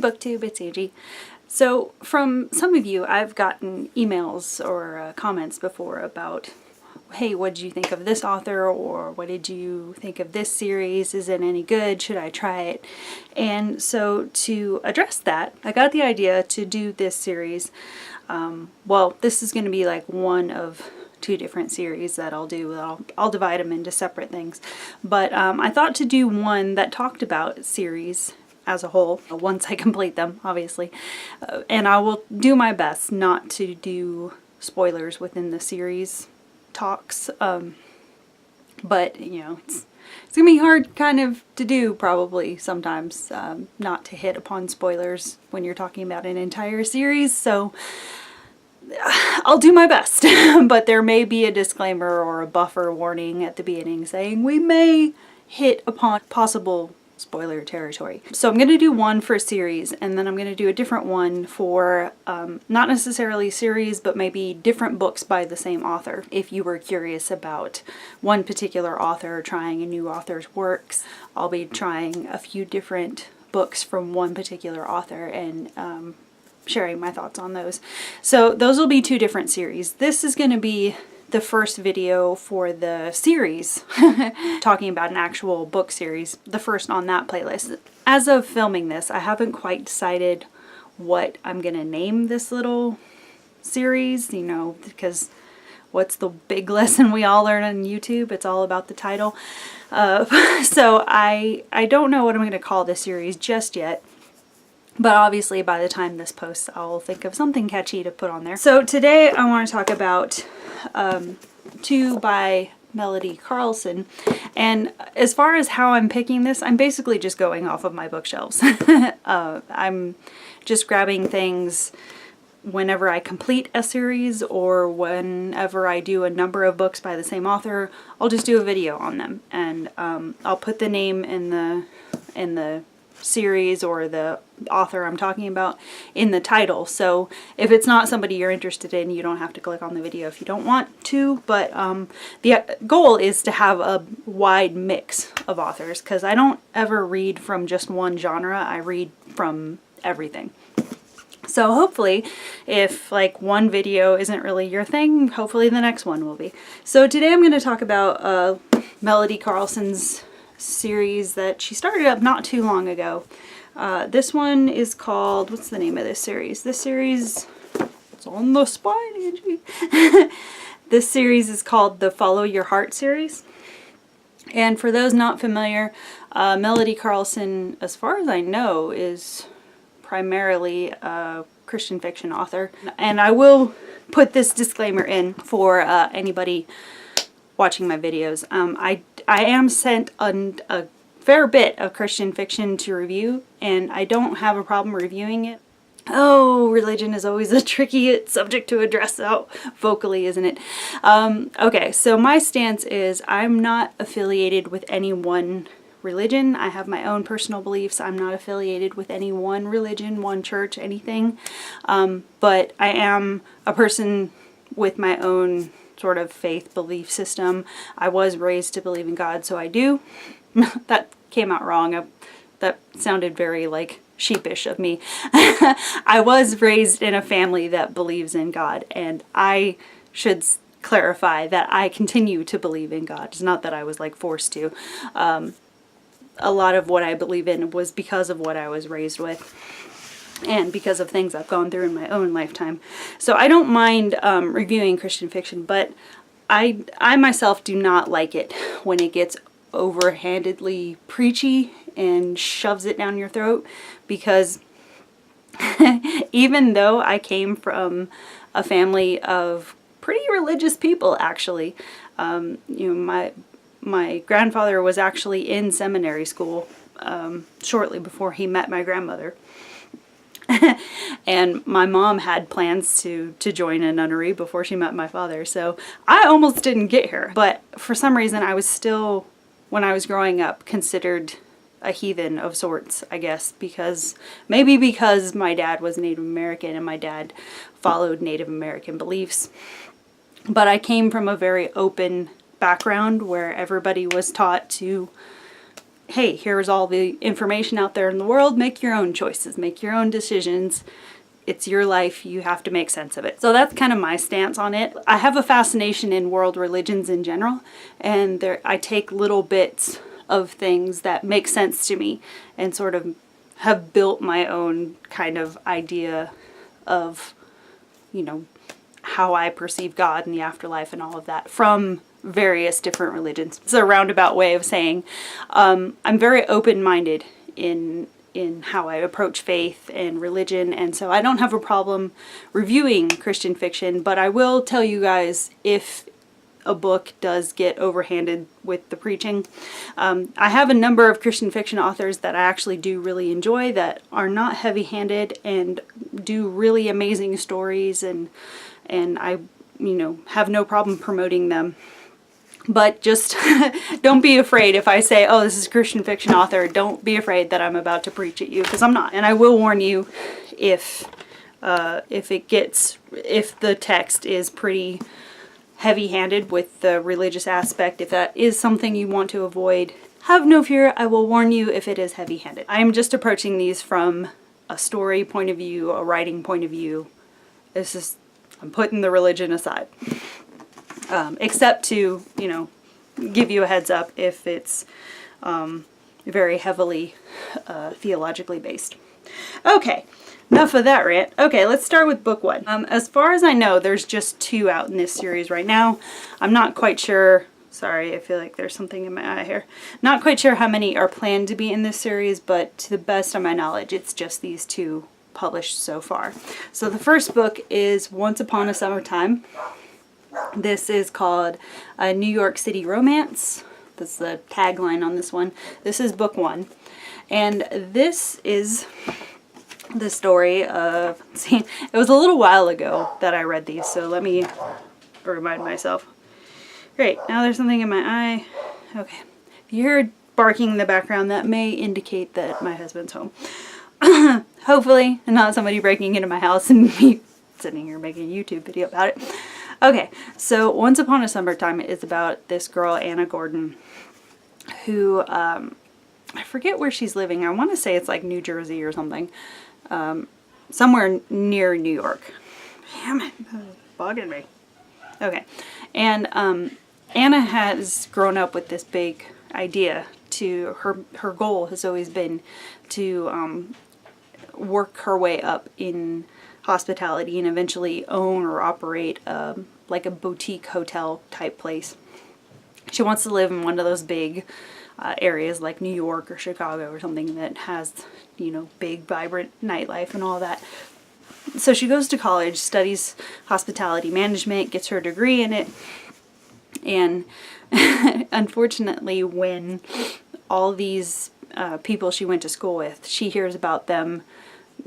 BookTube, it's Angie. So from some of you, I've gotten emails or comments before about, hey, what did you think of this author, or what did you think of this series? Is it any good? Should I try it? And so to address that, I got the idea to do this series. Well, this is going to be like one of two different series that I'll do. I'll divide them into separate things. But I thought to do one that talked about series as a whole, once I complete them, obviously. And I will do my best not to do spoilers within the series talks. But, you know, it's gonna be hard kind of to do probably sometimes, not to hit upon spoilers when you're talking about an entire series. So I'll do my best, but there may be a disclaimer or a buffer warning at the beginning saying we may hit upon possible spoiler territory. So I'm going to do one for a series, and then I'm going to do a different one for not necessarily series, but maybe different books by the same author. If you were curious about one particular author, trying a new author's works, I'll be trying a few different books from one particular author and sharing my thoughts on those. So those will be two different series. This is going to be the first video for the series, talking about an actual book series, the first on that playlist. As of filming this, I haven't quite decided what I'm going to name this little series, you know, because what's the big lesson we all learn on YouTube? It's all about the title. So I don't know what I'm going to call this series just yet. But obviously by the time this posts, I'll think of something catchy to put on there. So today I want to talk about two by Melody Carlson. And as far as how I'm picking this, I'm basically just going off of my bookshelves. I'm just grabbing things whenever I complete a series, or whenever I do a number of books by the same author, I'll just do a video on them. And I'll put the name in the series or the author I'm talking about in the title. So if it's not somebody you're interested in, you don't have to click on the video if you don't want to. But the goal is to have a wide mix of authors, because I don't ever read from just one genre. I read from everything. So hopefully, if like one video isn't really your thing, hopefully the next one will be. So today I'm going to talk about Melody Carlson's series that she started up not too long ago. This one is called, what's the name of this series? This series, it's on the spine, Angie. This series is called the Follow Your Heart series. And for those not familiar, Melody Carlson, as far as I know, is primarily a Christian fiction author. And I will put this disclaimer in for anybody watching my videos. I am sent a fair bit of Christian fiction to review, and I don't have a problem reviewing it. Oh, religion is always a tricky subject to address out vocally, isn't it? Okay, so my stance is I'm not affiliated with any one religion. I have my own personal beliefs. I'm not affiliated with any one religion, one church, anything. But I am a person with my own sort of faith belief system. I was raised to believe in God, so I do. That came out wrong. That sounded very like sheepish of me. I was raised in a family that believes in God, and I should clarify that I continue to believe in God. It's not that I was like forced to. A lot of what I believe in was because of what I was raised with, and because of things I've gone through in my own lifetime. So I don't mind reviewing Christian fiction, but I myself do not like it when it gets overhandedly preachy and shoves it down your throat, because even though I came from a family of pretty religious people, actually, you know, my grandfather was actually in seminary school shortly before he met my grandmother. And my mom had plans to join a nunnery before she met my father, so I almost didn't get here. But for some reason I was still, when I was growing up, considered a heathen of sorts, I guess, maybe because my dad was Native American and my dad followed Native American beliefs. But I came from a very open background where everybody was taught to hey, here's all the information out there in the world, make your own choices, make your own decisions. It's your life, you have to make sense of it. So that's kind of my stance on it. I have a fascination in world religions in general, and I take little bits of things that make sense to me and sort of have built my own kind of idea of, you know, how I perceive God and the afterlife and all of that from various different religions. It's a roundabout way of saying I'm very open-minded in how I approach faith and religion, and so I don't have a problem reviewing Christian fiction, but I will tell you guys if a book does get overhanded with the preaching. I have a number of Christian fiction authors that I actually do really enjoy that are not heavy-handed and do really amazing stories, and I, you know, have no problem promoting them. But just don't be afraid if I say, oh, this is a Christian fiction author. Don't be afraid that I'm about to preach at you, because I'm not. And I will warn you if the text is pretty heavy-handed with the religious aspect. If that is something you want to avoid, have no fear. I will warn you if it is heavy-handed. I am just approaching these from a story point of view, a writing point of view. I'm putting the religion aside. Except to, you know, give you a heads up if it's very heavily theologically based. Okay, enough of that rant. Okay, let's start with book one. As far as I know, there's just 2 out in this series right now. I'm not quite sure. Sorry, I feel like there's something in my eye here. Not quite sure how many are planned to be in this series, but to the best of my knowledge, it's just these 2 published so far. So the first book is Once Upon a Summertime. This is called A New York City Romance. That's the tagline on this one. This is book 1. And this is the story of, see, it was a little while ago that I read these, so let me remind myself. Great, now there's something in my eye. Okay, if you hear barking in the background, that may indicate that my husband's home. Hopefully, and not somebody breaking into my house and me sitting here making a YouTube video about it. Okay, so Once Upon a Summertime is about this girl, Anna Gordon, who, I forget where she's living. I want to say it's like New Jersey or something. Somewhere near New York. Damn it, that was bugging me. Okay, and Anna has grown up with this big idea to, her goal has always been to work her way up in hospitality and eventually own or operate like a boutique hotel type place. She wants to live in one of those big areas like New York or Chicago or something that has, you know, big vibrant nightlife and all that. So she goes to college, studies hospitality management, gets her degree in it, and unfortunately when all these people she went to school with, she hears about them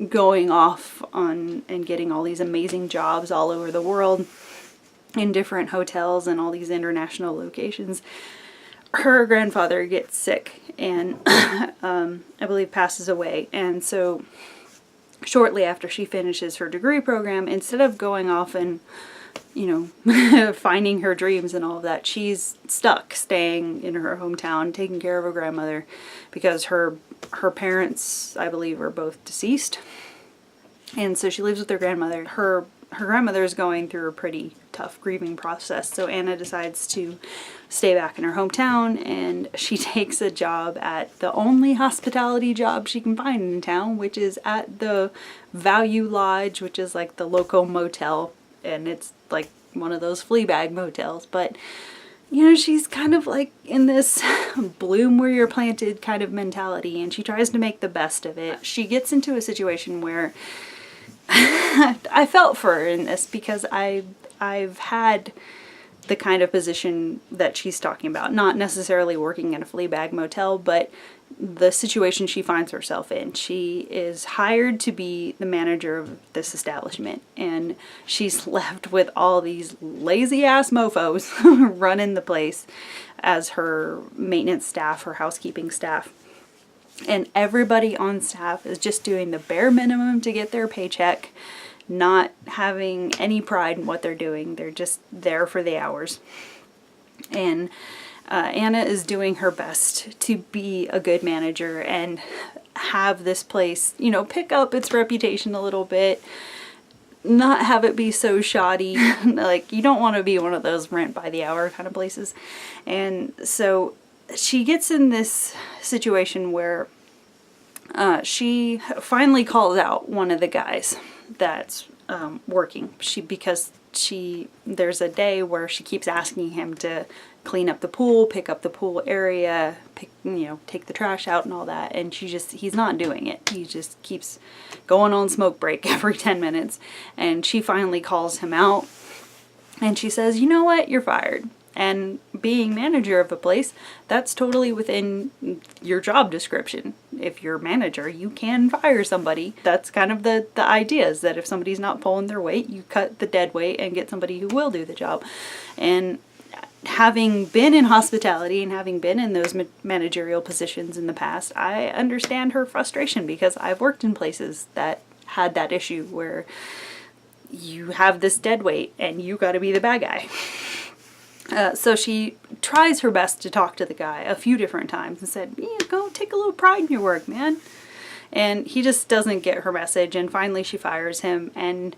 going off on and getting all these amazing jobs all over the world in different hotels and all these international locations. Her grandfather gets sick and I believe passes away, and so shortly after she finishes her degree program, instead of going off and, you know, finding her dreams and all of that, she's stuck staying in her hometown taking care of her grandmother because her parents, I believe, are both deceased. And so she lives with her grandmother. Her grandmother is going through a pretty tough grieving process, so Anna decides to stay back in her hometown, and she takes a job at the only hospitality job she can find in town, which is at the Value Lodge, which is like the local motel, and it's like one of those Fleabag motels. But you know, she's kind of like in this bloom where you're planted kind of mentality, and she tries to make the best of it. She gets into a situation where I felt for her in this because I've had the kind of position that she's talking about. Not necessarily working in a Fleabag motel, but the situation she finds herself in. She is hired to be the manager of this establishment, and she's left with all these lazy ass mofos running the place as her maintenance staff, her housekeeping staff. And everybody on staff is just doing the bare minimum to get their paycheck, not having any pride in what they're doing. They're just there for the hours. And Anna is doing her best to be a good manager and have this place, you know, pick up its reputation a little bit, not have it be so shoddy. Like, you don't want to be one of those rent by the hour kind of places. And so she gets in this situation where she finally calls out one of the guys that's working. Because there's a day where she keeps asking him to clean up the pool, pick up the pool area, take the trash out and all that, and he's not doing it. He just keeps going on smoke break every 10 minutes, and she finally calls him out, and she says, you know what, you're fired. And being manager of a place, that's totally within your job description. If you're manager, you can fire somebody. That's kind of the idea, is that if somebody's not pulling their weight, you cut the dead weight and get somebody who will do the job. And having been in hospitality and having been in those managerial positions in the past, I understand her frustration, because I've worked in places that had that issue where you have this dead weight and you got to be the bad guy. So she tries her best to talk to the guy a few different times and said, yeah, go take a little pride in your work, man. And he just doesn't get her message, and finally she fires him, and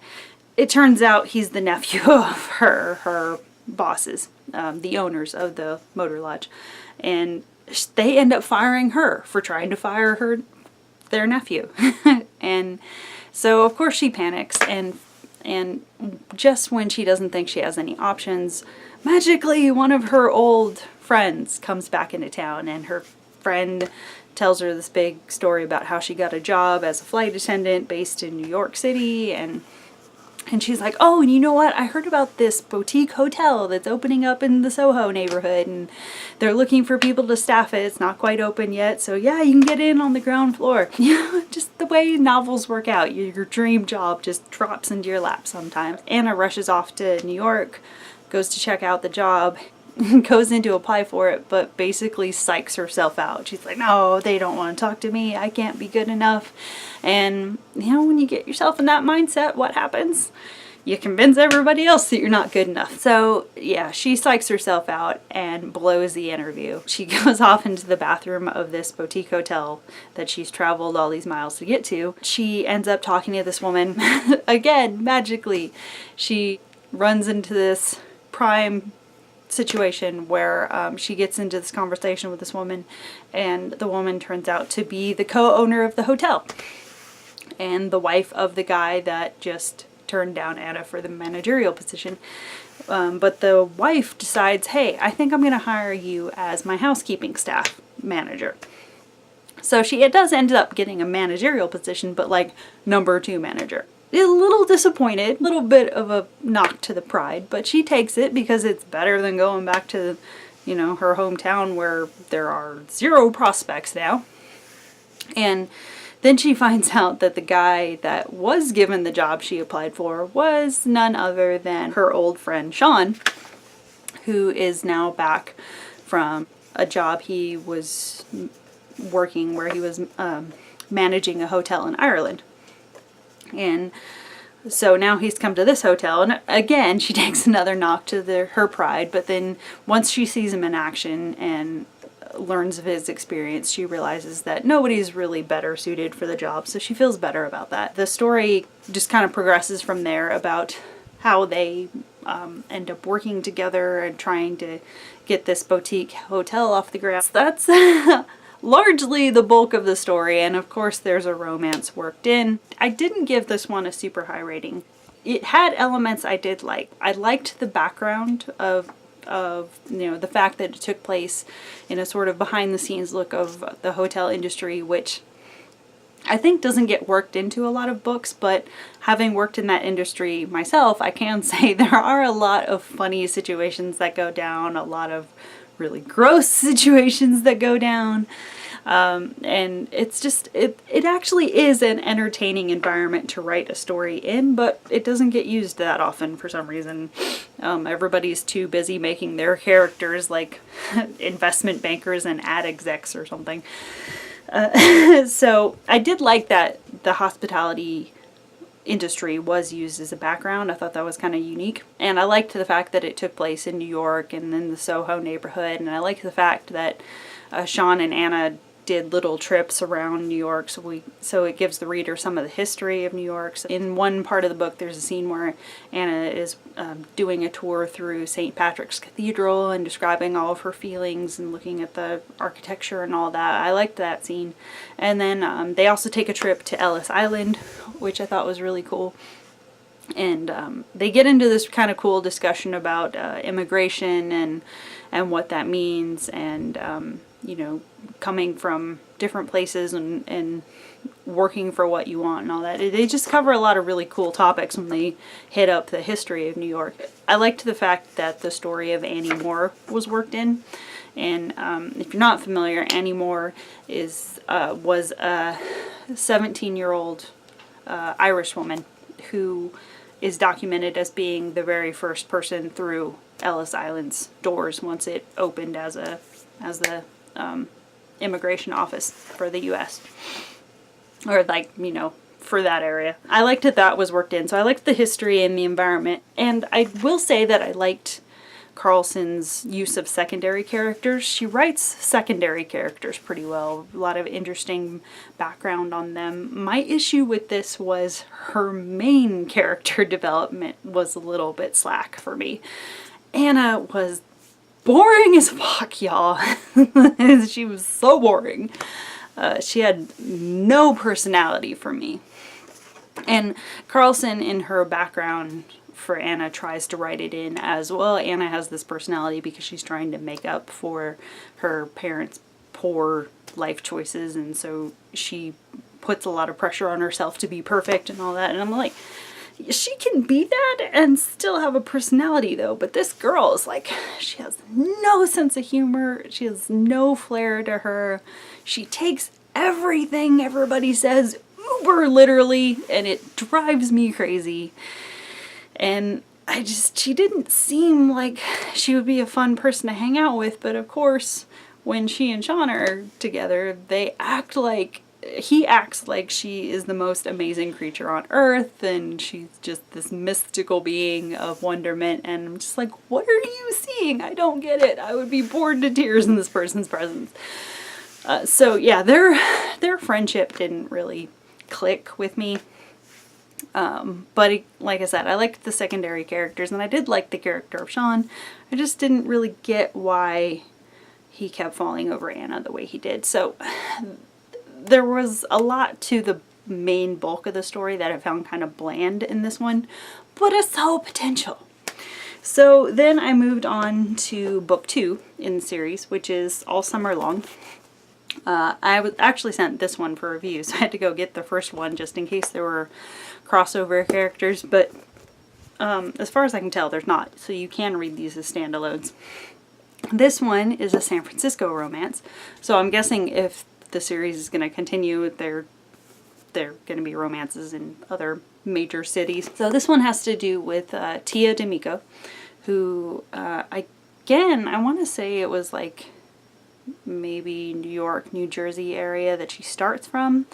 it turns out he's the nephew of her bosses, the owners of the motor lodge. And they end up firing her for trying to fire their nephew. And so of course she panics, and just when she doesn't think she has any options, magically one of her old friends comes back into town, and her friend tells her this big story about how she got a job as a flight attendant based in New York City, and she's like, oh, and you know what? I heard about this boutique hotel that's opening up in the Soho neighborhood, and they're looking for people to staff it. It's not quite open yet, so yeah, you can get in on the ground floor. You know, just the way novels work out. Your dream job just drops into your lap sometimes. Anna rushes off to New York, goes to check out the job, goes in to apply for it, but basically psychs herself out. She's like, no, they don't want to talk to me. I can't be good enough. And, you know, when you get yourself in that mindset, what happens? You convince everybody else that you're not good enough. So, yeah, she psychs herself out and blows the interview. She goes off into the bathroom of this boutique hotel that she's traveled all these miles to get to. She ends up talking to this woman. Again, magically, she runs into this prime situation where she gets into this conversation with this woman, and the woman turns out to be the co-owner of the hotel and the wife of the guy that just turned down Anna for the managerial position. But the wife decides, hey, I think I'm going to hire you as my housekeeping staff manager. So she does end up getting a managerial position, but like number 2 manager. A little disappointed, little bit of a knock to the pride, but she takes it because it's better than going back to, you know, her hometown where there are 0 prospects now. And then she finds out that the guy that was given the job she applied for was none other than her old friend Sean, who is now back from a job he was working where he was managing a hotel in Ireland. And so now he's come to this hotel, and again she takes another knock to her pride, but then once she sees him in action and learns of his experience, she realizes that nobody's really better suited for the job, so she feels better about that. The story just kind of progresses from there about how they end up working together and trying to get this boutique hotel off the ground. That's largely the bulk of the story, and of course there's a romance worked in. I didn't give this one a super high rating. It had elements I did like. I liked the background of you know, the fact that it took place in a sort of behind the scenes look of the hotel industry, which I think doesn't get worked into a lot of books, but having worked in that industry myself, I can say there are a lot of funny situations that go down, a lot of really gross situations that go down, and it's just, it actually is an entertaining environment to write a story in, but it doesn't get used that often for some reason. Everybody's too busy making their characters like investment bankers and ad execs or something. So I did like that the hospitality industry was used as a background. I thought that was kind of unique. And I liked the fact that it took place in New York and in the Soho neighborhood. And I liked the fact that Sean and Anna did little trips around New York, so it gives the reader some of the history of New York. So in one part of the book, there's a scene where Anna is doing a tour through St. Patrick's Cathedral and describing all of her feelings and looking at the architecture and all that. I liked that scene. And then they also take a trip to Ellis Island, which I thought was really cool. And they get into this kind of cool discussion about immigration and what that means, and you know, coming from different places and working for what you want and all that. They just cover a lot of really cool topics when they hit up the history of New York. I liked the fact that the story of Annie Moore was worked in. And if you're not familiar, Annie Moore was a 17-year-old Irish woman who is documented as being the very first person through Ellis Island's doors once it opened as the immigration office for the U.S. or, like, you know, for that area. I liked that was worked in, so I liked the history and the environment. And I will say that I liked Carlson's use of secondary characters. She writes secondary characters pretty well. A lot of interesting background on them. My issue with this was her main character development was a little bit slack for me. Anna was boring as fuck, y'all. She was so boring. She had no personality for me. And Carlson, in her background for Anna, tries to write it in as well. Anna has this personality because she's trying to make up for her parents' poor life choices, and so she puts a lot of pressure on herself to be perfect and all that. And I'm like, she can be that and still have a personality though, but this girl is like, she has no sense of humor, she has no flair to her, she takes everything everybody says uber literally, and it drives me crazy. And she didn't seem like she would be a fun person to hang out with, but of course when she and Sean are together, he acts like she is the most amazing creature on earth, and she's just this mystical being of wonderment, and I'm just like, what are you seeing? I don't get it. I would be bored to tears in this person's presence. So yeah, their friendship didn't really click with me. But like I said, I liked the secondary characters, and I did like the character of Sean. I just didn't really get why he kept falling over Anna the way he did. So there was a lot to the main bulk of the story that I found kind of bland in this one, but it saw potential. So then I moved on to book 2 in the series, which is All Summer Long. I was actually sent this one for review, so I had to go get the first one just in case there were crossover characters, but as far as I can tell, there's not, so you can read these as standalones. This one is a San Francisco romance, so I'm guessing if the series is going to continue, they're going to be romances in other major cities. So this one has to do with Tia D'Amico, who, again, I want to say it was like maybe New York, New Jersey area that she starts from.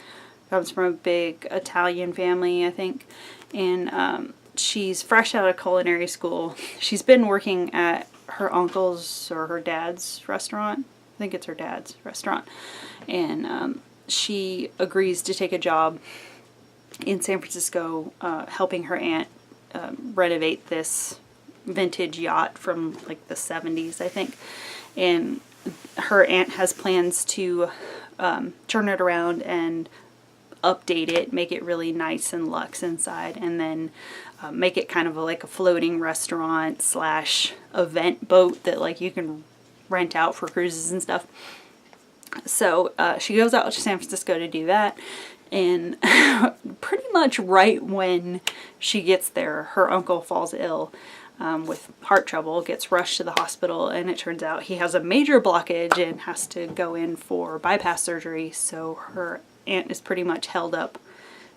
Comes from a big Italian family, I think. And she's fresh out of culinary school. She's been working at her uncle's or her dad's restaurant. I think it's her dad's restaurant. And she agrees to take a job in San Francisco helping her aunt renovate this vintage yacht from like the 70s, I think. And her aunt has plans to turn it around and update it, make it really nice and luxe inside, and then make it kind of like a floating restaurant slash event boat that like you can rent out for cruises and stuff. So she goes out to San Francisco to do that, and pretty much right when she gets there, her uncle falls ill with heart trouble, gets rushed to the hospital, and it turns out he has a major blockage and has to go in for bypass surgery. So her aunt is pretty much held up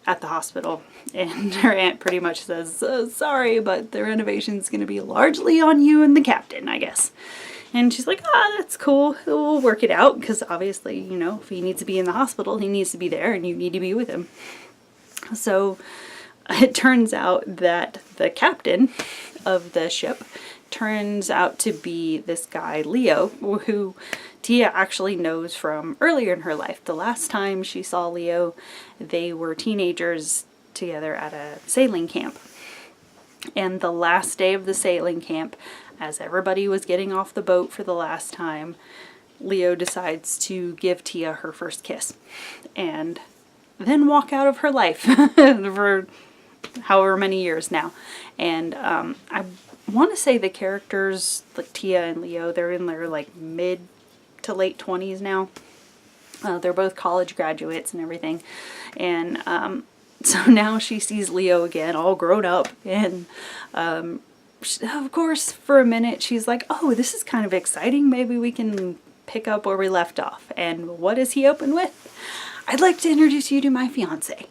at the hospital, and her aunt pretty much says, sorry, but the renovation's going to be largely on you and the captain, I guess. And she's like, that's cool, we'll work it out, because obviously, you know, if he needs to be in the hospital, he needs to be there, and you need to be with him. So it turns out that the captain of the ship turns out to be this guy, Leo, who Tia actually knows from earlier in her life. The last time she saw Leo, they were teenagers together at a sailing camp. And the last day of the sailing camp, as everybody was getting off the boat for the last time, Leo decides to give Tia her first kiss. And then walk out of her life for however many years now. And I want to say the characters, like Tia and Leo, they're in their like mid to late 20s now. They're both college graduates and everything. And so now she sees Leo again, all grown up. And of course, for a minute, she's like, oh, this is kind of exciting. Maybe we can pick up where we left off. And what does he open with? I'd like to introduce you to my fiance.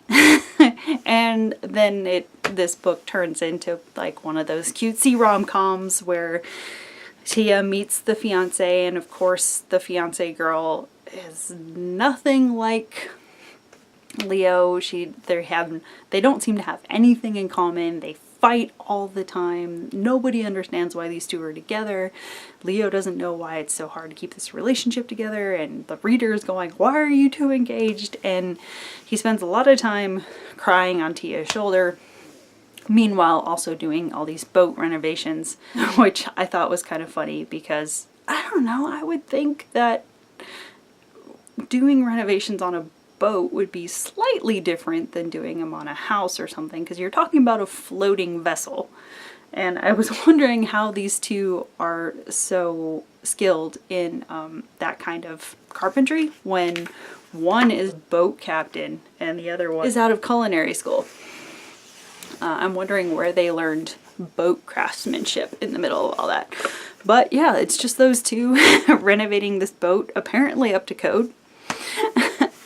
And then this book turns into like one of those cutesy rom-coms where Tia meets the fiance, and of course the fiance girl is nothing like Leo. They don't seem to have anything in common. They fight all the time. Nobody understands why these two are together. Leo doesn't know why it's so hard to keep this relationship together, and the reader is going, why are you two engaged? And he spends a lot of time crying on Tia's shoulder, meanwhile also doing all these boat renovations, which I thought was kind of funny because, I don't know, I would think that doing renovations on a boat would be slightly different than doing them on a house or something, because you're talking about a floating vessel. And I was wondering how these two are so skilled in that kind of carpentry when one is boat captain and the other one is out of culinary school. I'm wondering where they learned boat craftsmanship in the middle of all that. But yeah, it's just those two renovating this boat, apparently up to code.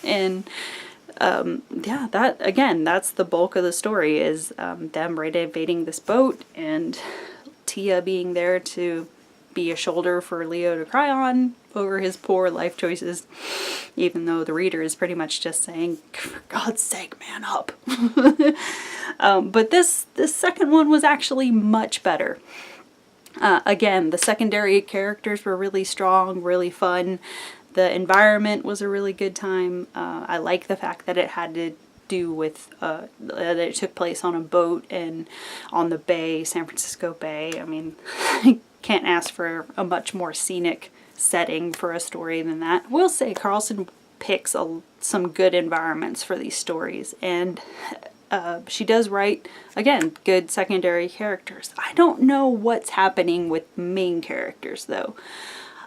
And yeah, that's the bulk of the story, is them renovating this boat and Tia being there to be a shoulder for Leo to cry on over his poor life choices, even though the reader is pretty much just saying, for God's sake, man up. But this second one was actually much better. Again, the secondary characters were really strong, really fun. The environment was a really good time. I like the fact that it had to do with, that it took place on a boat and on the bay, San Francisco Bay. I mean, I can't ask for a much more scenic setting for a story than that. I will say Carlson picks some good environments for these stories, and she does write, again, good secondary characters. I don't know what's happening with main characters though.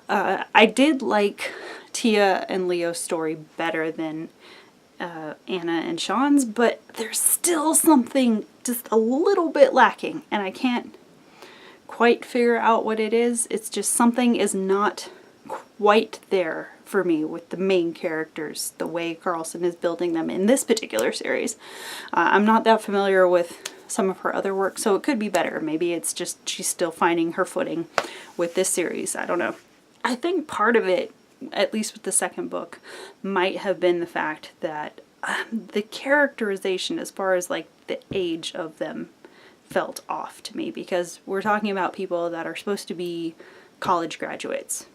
I did like Tia and Leo's story better than Anna and Sean's, but there's still something just a little bit lacking, and I can't quite figure out what it is. It's just something is not quite there for me with the main characters, the way Carlson is building them in this particular series. I'm not that familiar with some of her other work, so it could be better. Maybe it's just she's still finding her footing with this series. I don't know. I think part of it, at least with the second book, might have been the fact that the characterization as far as like the age of them felt off to me, because we're talking about people that are supposed to be college graduates,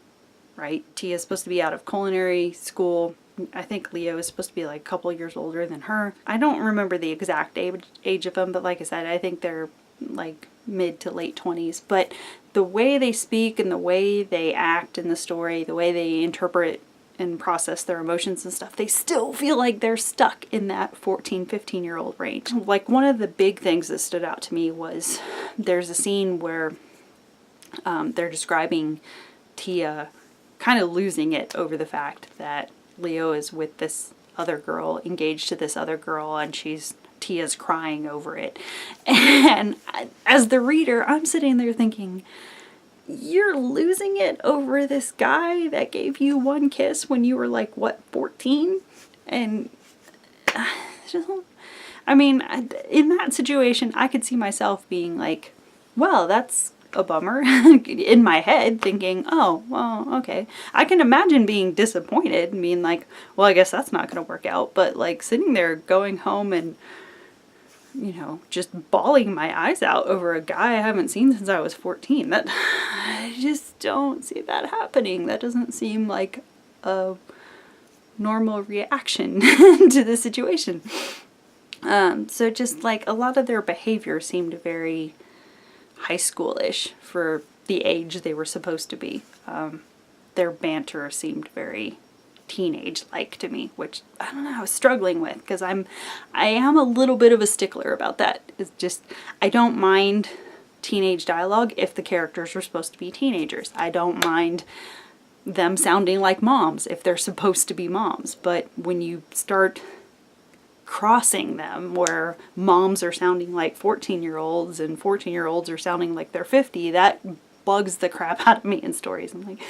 right? Tia is supposed to be out of culinary school. I think Leo is supposed to be like a couple years older than her. I don't remember the exact age of them, but like I said, I think they're like mid to late 20s. But the way they speak and the way they act in the story, the way they interpret and process their emotions and stuff, they still feel like they're stuck in that 14, 15-year-old range. Like, one of the big things that stood out to me was there's a scene where they're describing Tia kind of losing it over the fact that Leo is with this other girl, engaged to this other girl, and Tia's crying over it. And as the reader, I'm sitting there thinking, you're losing it over this guy that gave you one kiss when you were like, what, 14? And I mean, in that situation, I could see myself being like, well, that's a bummer, in my head, thinking, oh, well, okay. I can imagine being disappointed and being like, well, I guess that's not going to work out. But like sitting there going home and you know, just bawling my eyes out over a guy I haven't seen since I was 14. That, I just don't see that happening. That doesn't seem like a normal reaction to the situation. So just like a lot of their behavior seemed very high schoolish for the age they were supposed to be. Their banter seemed very teenage-like to me, which I don't know, I was struggling with, because I am a little bit of a stickler about that. It's just, I don't mind teenage dialogue if the characters are supposed to be teenagers. I don't mind them sounding like moms if they're supposed to be moms. But when you start crossing them, where moms are sounding like 14-year-olds and 14-year-olds are sounding like they're 50, that bugs the crap out of me in stories. I'm like,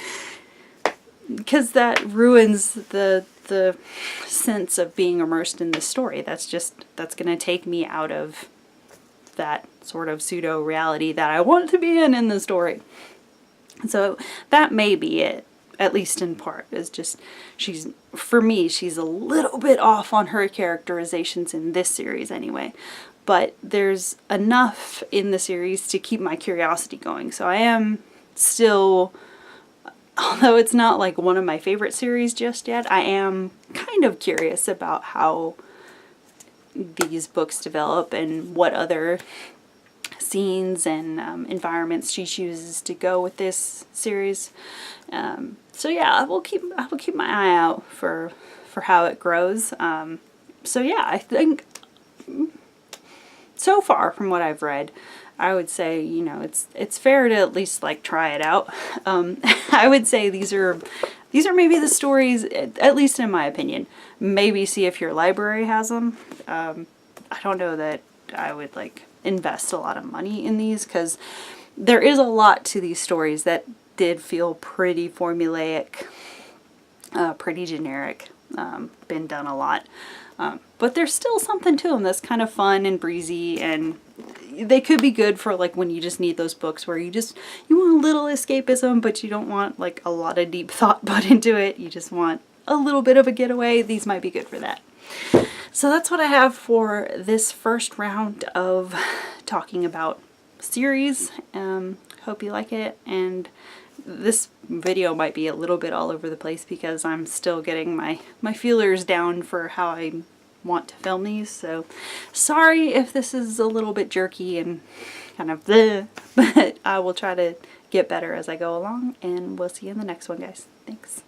because that ruins the sense of being immersed in the story. That's going to take me out of that sort of pseudo reality that I want to be in the story. So that may be it, at least in part, is just, for me, she's a little bit off on her characterizations in this series anyway. But there's enough in the series to keep my curiosity going. So I am still, although it's not like one of my favorite series just yet, I am kind of curious about how these books develop and what other scenes and environments she chooses to go with this series. So yeah, I will keep my eye out for how it grows. So yeah, I think so far from what I've read, I would say, you know, it's fair to at least like try it out. I would say these are maybe the stories, at least in my opinion. Maybe see if your library has them. I don't know that I would like invest a lot of money in these, because there is a lot to these stories that did feel pretty formulaic, pretty generic, been done a lot. But there's still something to them that's kind of fun and breezy, and they could be good for like when you just need those books where you want a little escapism, but you don't want like a lot of deep thought put into it. You just want a little bit of a getaway. These might be good for that. So that's what I have for this first round of talking about series. Hope you like it, and this video might be a little bit all over the place because I'm still getting my feelers down for how I want to film these. So sorry if this is a little bit jerky and kind of bleh, but I will try to get better as I go along, and we'll see you in the next one, guys. Thanks.